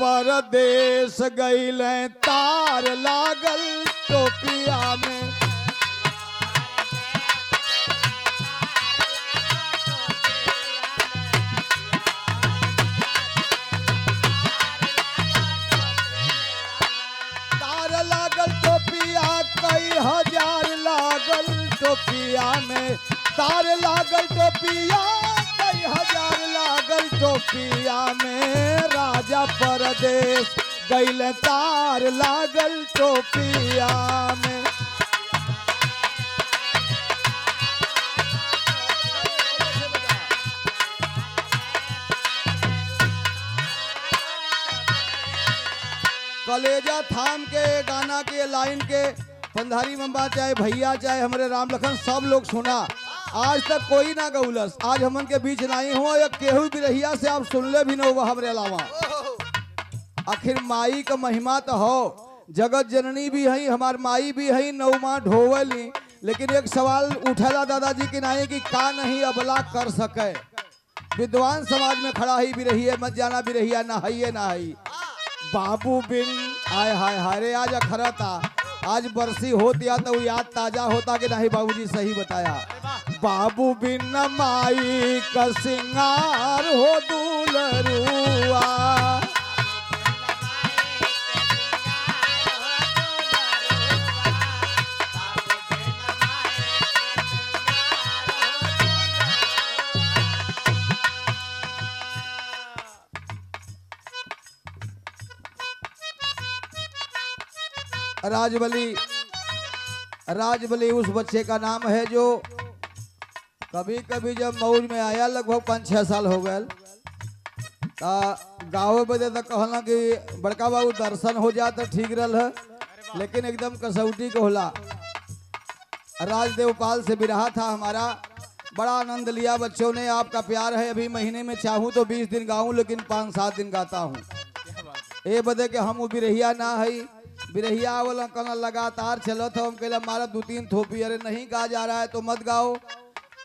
परदेश गईले तार लागल टोपिया में। तार लागल टोपिया कई हजार लागल टोपिया में। तार लागल टोपिया कई हजार लागल टोपिया में। राजा परदेश गईले तार लागल टोपिया में। कलेजा थाम के गाना के लाइन के पंधारी मम्बा चाहे भैया चाहे हमारे राम लखन सब लोग सुना। आज तक कोई ना गौलस, आज हमन के बीच नहीं हो या केहू भी रहिया से आप सुन ले भी न होगा हमरे अलावा। आखिर माई का महिमा तो हो, जगत जननी भी है, हमार माई भी है, नौ माँ ढोवली। लेकिन एक सवाल उठेला दादाजी की नहीं कि का नहीं अबला कर सके। विद्वान समाज में खड़ा ही भी रही है, मत जाना भी रही है, ना है ना है। बाबू बिन आय हाय हारे आज अखरा था, आज बरसी होती या तो याद ताजा होता कि नहीं। बाबूजी सही बताया। बाबू बिन माई का सिंगार हो दुलरुआ। राजबली उस बच्चे का नाम है जो कभी कभी जब मौज में आया, लगभग 5-6 साल हो गए, गाँव बदे तक कहला कि बड़का बाबू दर्शन हो जा तो ठीक रहा है, लेकिन एकदम कसौटी को होला। राजदेवपाल से बिरहा था हमारा, बड़ा आनंद लिया बच्चों ने। आपका प्यार है, अभी महीने में चाहूँ तो 20 दिन गाऊँ, लेकिन 5-7 दिन गाता हूँ। ये बदे के हम बिरहिया ना है, बिरहिया वाला कहना लगातार चलो तो हम कहला मारा 2-3 थोपी। अरे नहीं गा जा रहा है तो मत गाओ,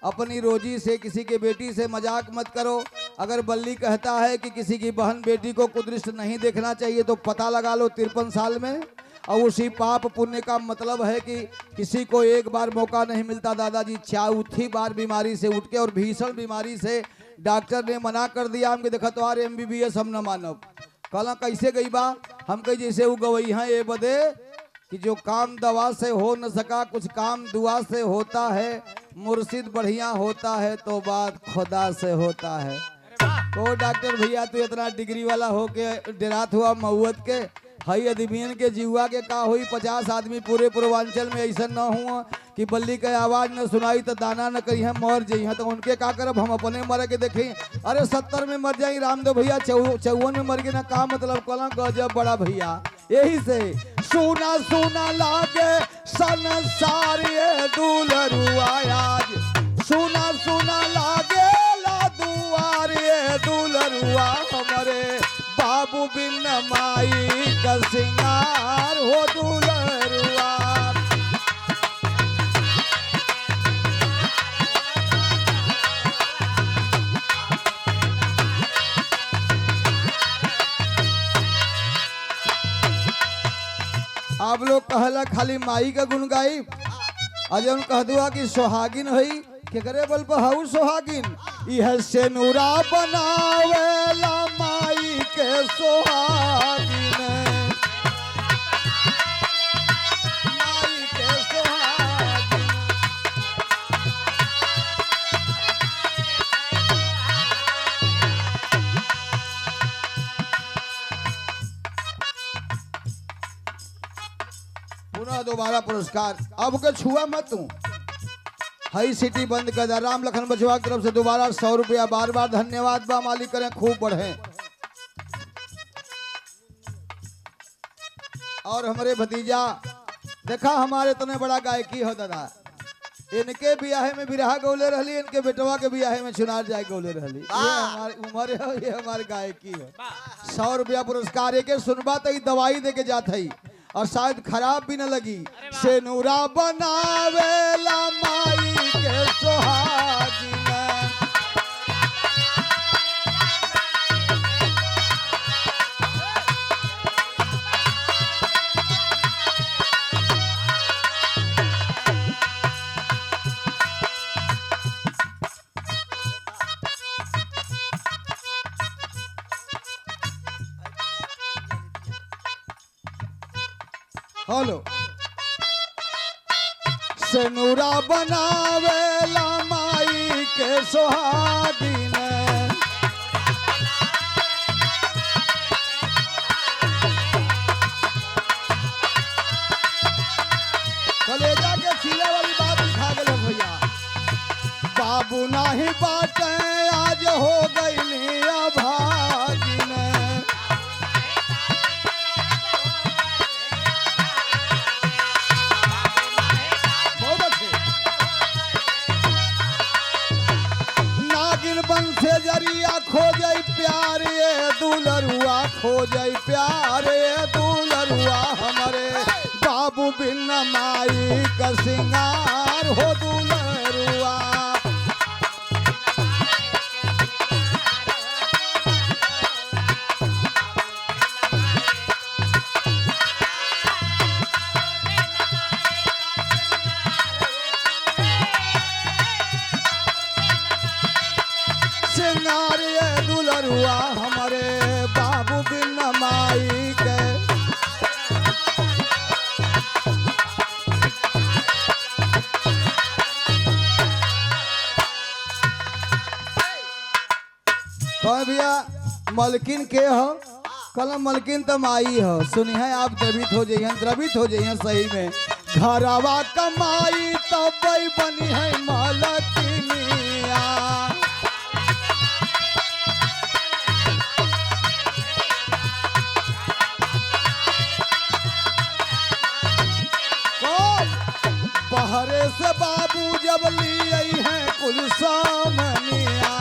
अपनी रोजी से किसी के बेटी से मजाक मत करो। अगर बल्ली कहता है कि किसी की बहन बेटी को कुदृष्ट नहीं देखना चाहिए तो पता लगा लो 53 साल में। और उसी पाप पुण्य का मतलब है कि किसी को एक बार मौका नहीं मिलता दादाजी, चौथी बार बीमारी से उठ के, और भीषण बीमारी से डॉक्टर ने मना कर दिया। हम देखा तो MBBS हम न मानब। कहला कैसे गई बा? हम कही जैसे वो गवई हैं ये बदे कि जो काम दवा से हो न सका, कुछ काम दुआ से होता है। मुर्शिद बढ़िया होता है तो बात खुदा से होता है। तो डॉक्टर भैया तू इतना डिग्री वाला हो के डरात हुआ मऊत के हई अदमियन के जीवा के का हुई। 50 आदमी पूरे पूर्वांचल में ऐसा न हुआ कि बल्ली के आवाज न सुनाई तो दाना न कही है मर जाइ है, तो उनके का करब? हम अपने मर के देखें। अरे 70 में मर जाई रामदेव भैया, 54 में मर गए ना, का मतलब? कला गजब बड़ा भैया। यही से सुना सुना लागे संसार ये दुलरुआ, आज सुना सुना लागे ला दुआर ये दुलरुआ। हमारे बाबू बिन माई का सिंगार हो दुलरुआ। आप लोग कहला खाली माई का गुण गाई, अजन कह दुआ कि सोहागिन हई के करे बल हाउ सोहागिन। यह से नूरा बनावेला माई के सोहागिन, माई के सोहागिन। पुनः दोबारा पुरस्कार। अब के छुआ मत तू, हाई सिटी बंद कर दा। राम लखन बचवा की तरफ से दोबारा 100 रुपया बार बार धन्यवाद बा। मालिक करें खूब बढ़े। और हमारे भतीजा देखा हमारे इतने बड़ा गायकी हो दादा, इनके बियाहे में बिरहा गौले रहली, इनके बेटवा के बियाहे में चुनार जाए गौले रहली। ये हमारी उम्र है, ये हमारी गायकी है। 100 रुपया पुरस्कार। एक सुनबा तो दवाई दे के जात है और शायद खराब भी न लगी। से नूरा बनावेला माई के सोहागिन, हेलो सेनुरा बनावेला माई के सोहागिन कलेजा के छीले वाली बात दिखा गए भैया। बाबू नाही बाटे आज हो गई अभागिन बहुत अच्छे नागिन बन से जरिया खोजई प्यार ये दुलरुआ खोजई प्यार ये दुलरुआ हमारे बाबू बिन माई का सिंगार हो दुलरुआ। सिंगार ये दुलरुआ हमारे बाबू बिन माई के कह भैया मलकिन के हो कलम मलकिन तो माई हो सुनी है आप द्रवित हो जाइए सही में घरवा कमाई तब बनी है मलकिनिया बहरे से बाबू जब लिए हैं कुल सामनिया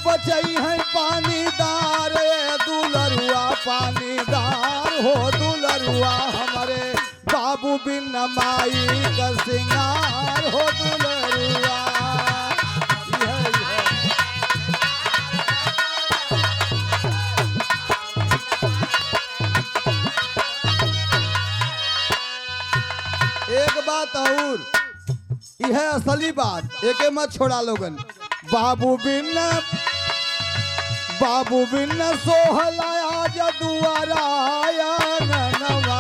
बचई है पानीदार दुलरुआ पानीदार हो दुलरुआ हमारे बाबू बिन माई का सिंगार हो दुलरुआ। एक बात और यह असली बात एक मत छोड़ा लोगन बाबू बिन सोहलाया दुआरा नवा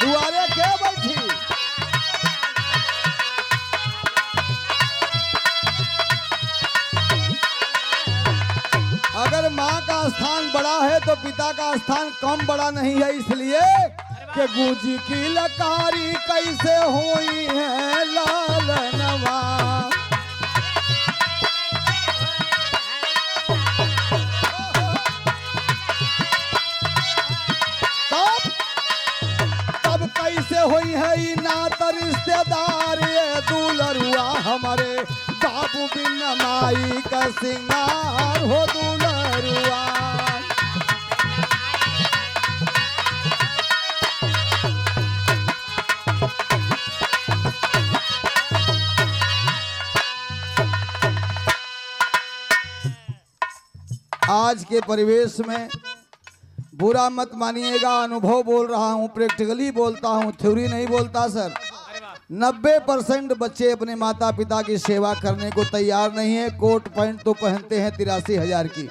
दुआरे के बैठी अगर माँ का स्थान बड़ा है तो पिता का स्थान कम बड़ा नहीं है इसलिए कि गूंजी की लकारी कैसे हुई है लाल नवा कैसे हुई है नात रिश्तेदार ये दुलरुआ हमारे बाबू बिन माई का सिंगार हो दुलरुआ। आज के परिवेश में बुरा मत मानिएगा अनुभव बोल रहा हूँ प्रैक्टिकली बोलता हूँ थ्योरी नहीं बोलता सर 90% बच्चे अपने माता पिता की सेवा करने को तैयार नहीं है कोट पैंट तो पहनते हैं 83,000 की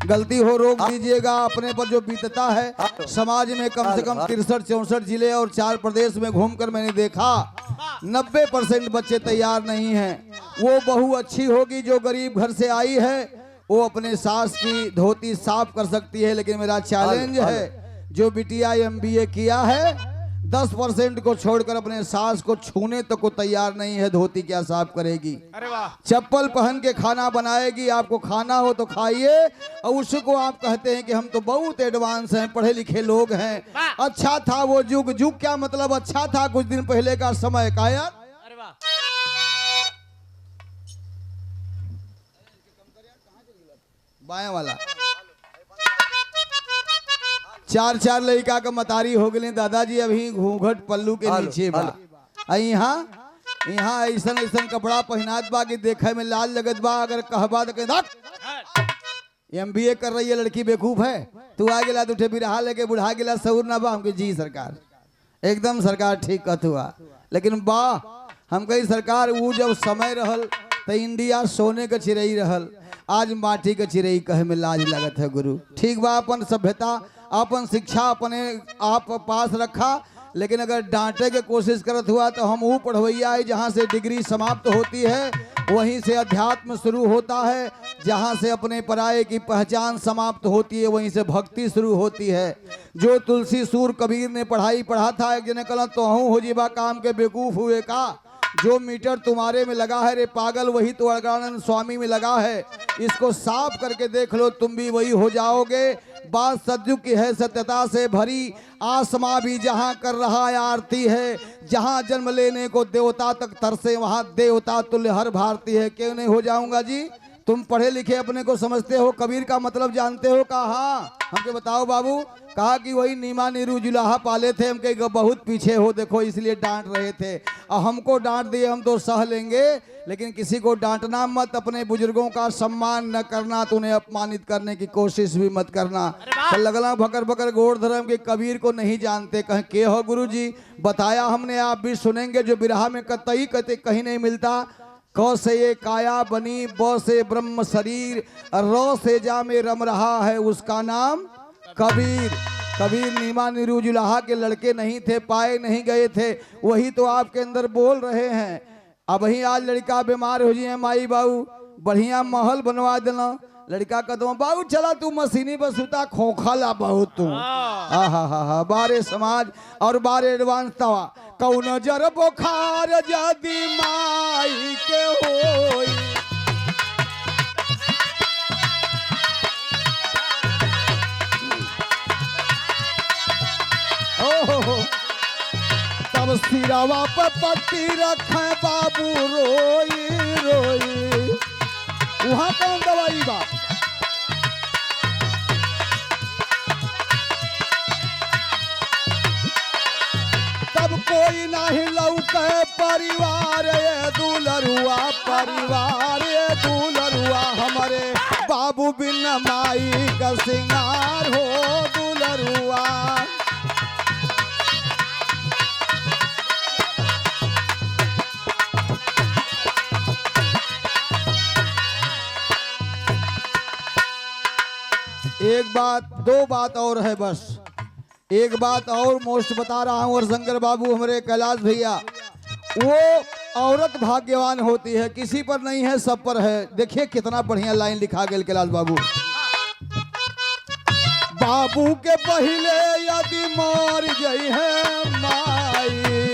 गलती हो रोक दीजिएगा अपने पर जो बीतता है समाज में कम से कम 63-64 जिले और 4 प्रदेश में घूमकर मैंने देखा 90% बच्चे तैयार नहीं हैं। वो बहू अच्छी होगी जो गरीब घर से आई है वो अपने सास की धोती साफ कर सकती है लेकिन मेरा चैलेंज है जो बिटिया MBA किया है 10% को छोड़कर अपने सास को छूने तक को तैयार नहीं है धोती क्या साफ करेगी। अरे वाह चप्पल पहन के खाना बनाएगी आपको खाना हो तो खाइए और उसको आप कहते हैं कि हम तो बहुत एडवांस हैं पढ़े लिखे लोग हैं। अच्छा था वो युग क्या मतलब अच्छा था कुछ दिन पहले का समय का यार। बाएं वाला 4 लड़का का मतारी हो गए दादाजी अभी घूंघट पल्लू के नीचे बा यहाँ ऐसा कपड़ा पहनात बा कि देखे में लाल लगत बा अगर कहबा तो MBA कर रही है लड़की बेवकूफ है तू आ गया तुठे बिरहा लेके बुढ़ा गया सऊर ना बा हमके जी सरकार एकदम सरकार ठीक कथ हुआ लेकिन बा हम कही सरकार वो जब समय रहल तो इंडिया सोने के चिड़ई रहल, आज माटी के चिड़ई कहे में लाज लगत है गुरु। ठीक बा, अपन सभ्यता अपन शिक्षा अपने आप पास रखा, लेकिन अगर डांटे के कोशिश करत हुआ तो हम वो पढ़वैया है जहाँ से डिग्री समाप्त होती है वहीं से अध्यात्म शुरू होता है, जहाँ से अपने पराये की पहचान समाप्त होती है वहीं से भक्ति शुरू होती है। जो तुलसी सूर कबीर ने पढ़ाई पढ़ा था, एक जने कल तो हूँ हो जीवा काम के बेवकूफ़ हुए का, जो मीटर तुम्हारे में लगा है रे पागल वही तो अड़गानंद स्वामी में लगा है, इसको साफ करके देख लो तुम भी वही हो जाओगे। बात सतयुग की है सत्यता से भरी, आसमां भी जहां कर रहा है आरती है, जहां जन्म लेने को देवता तक तरसे वहां देवता तुल्य हर भारती है। क्यों नहीं हो जाऊंगा जी? तुम पढ़े लिखे अपने को समझते हो, कबीर का मतलब जानते हो? कहा हमके बताओ बाबू। कहा कि वही नीमा नीरू जुलाहा पाले थे, हम कहे बहुत पीछे हो देखो इसलिए डांट रहे थे। और हमको डांट दिए हम तो सह लेंगे, लेकिन किसी को डांटना मत, अपने बुजुर्गों का सम्मान न करना तो उन्हें अपमानित करने की कोशिश भी मत करना। तो लगला भकर भकर गोड़ धर्म के कबीर को नहीं जानते, कहें के हो गुरु जी? बताया हमने, आप भी सुनेंगे, जो बिरहा में कतई कते कहीं नहीं मिलता। क से ये काया बनी, ब से ब्रह्म शरीर, र से जा में रम रहा है उसका नाम कबीर। कबीर नीमा नीरू जुलाहा के लड़के नहीं थे, पाए नहीं गए थे, वही तो आपके अंदर बोल रहे हैं। अब वही आज लड़का बीमार हो जाए, माई बाबू बढ़िया महल बनवा देना, लड़का कदम बाबू चला तू मशीनी पर सुता खोखला बहुत तू। हा बारे समाज और बारे एडवांस तवा कौन जर बुखार जदी माई के होई, तब सिरावा पर पट्टी रखे बाबू रोई रोई। वहां कौन दवाई बा? तब कोई नहीं लौके परिवार ये दुलरुआ, परिवार ये दुलरुआ, हमारे बाबू बिन माई का सिंगार हो दुलरुआ। एक बात दो बात और है, बस एक बात और मोस्ट बता रहा हूं। और शंकर बाबू हमारे कैलाश भैया, वो औरत भाग्यवान होती है, किसी पर नहीं है सब पर है। देखिए कितना बढ़िया लाइन लिखा गया कैलाश बाबू। बाबू के पहले यदि मर गई है माई,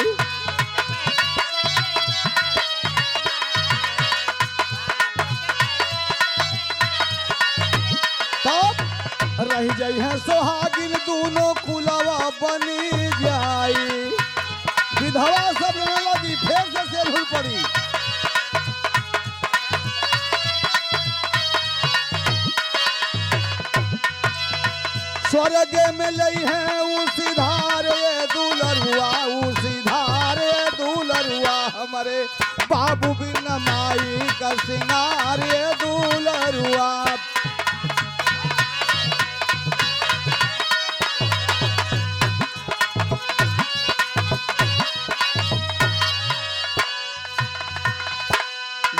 रह जाई है सोहागिन दोनों कुलवा बनी जाई। विधवा सब लगी फिर से सेलहुल पड़ी। स्वर्ग में लई है उसी धार ये दुलरुआ, उसी धार ये दुलरुआ, हमारे बाबू बिन माई का सिंगार ये दुलरुआ।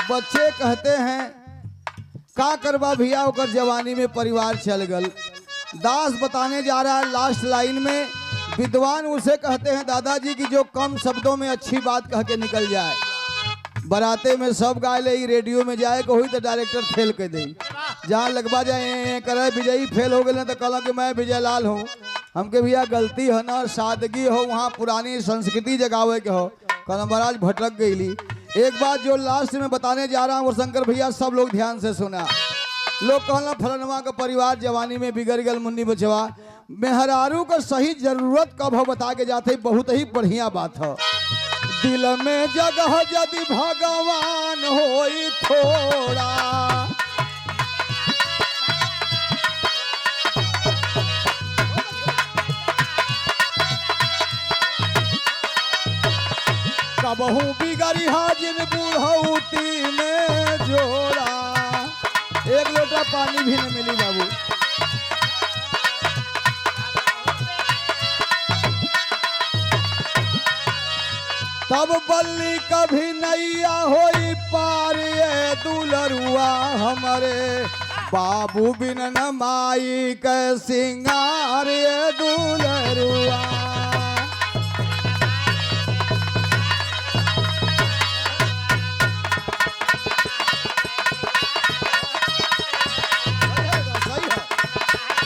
बच्चे कहते हैं का करवा भैया होकर जवानी में परिवार चल गल। दास बताने जा रहा है लास्ट लाइन में, विद्वान उसे कहते हैं दादाजी की जो कम शब्दों में अच्छी बात कह के निकल जाए। बराते में सब गाय ले रेडियो में जाए को हुई तो डायरेक्टर फेल कर दे, जहाँ लगवा जाए करे विजयी फेल हो गए तो कल कि मैं विजय लाल हूँ। हमके भैया गलती है ना, सादगी हो, वहाँ पुरानी संस्कृति जगावे के हो, कल महाराज भटक गई। एक बात जो लास्ट में बताने जा रहा हूँ और शंकर भैया सब लोग ध्यान से सुना। लोग कहना फलनवा का परिवार जवानी में बिगड़ गल मुन्नी बचवा, मेहरारू का सही जरूरत कब हो बता के जाते, बहुत ही बढ़िया बात है। दिल में जगह यदि भगवान होई थोड़ा, कबहू बिगड़ी हाजिन बुढ़ौती में जोड़ा। एक लोटा पानी भी नहीं मिली बाबू। तब बल्ली कभी नैया होई पार ये दुलरुआ हमारे बाबू बिन न माई के सिंगार ये दुलरुआ।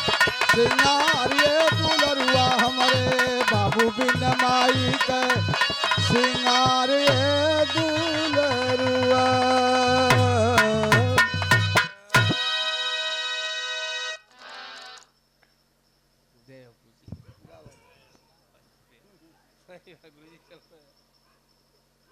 सिंगार ये दुलरुआ हमारे बाबू बिन माई के सिंगार ये दुलरुआ। गुरुजी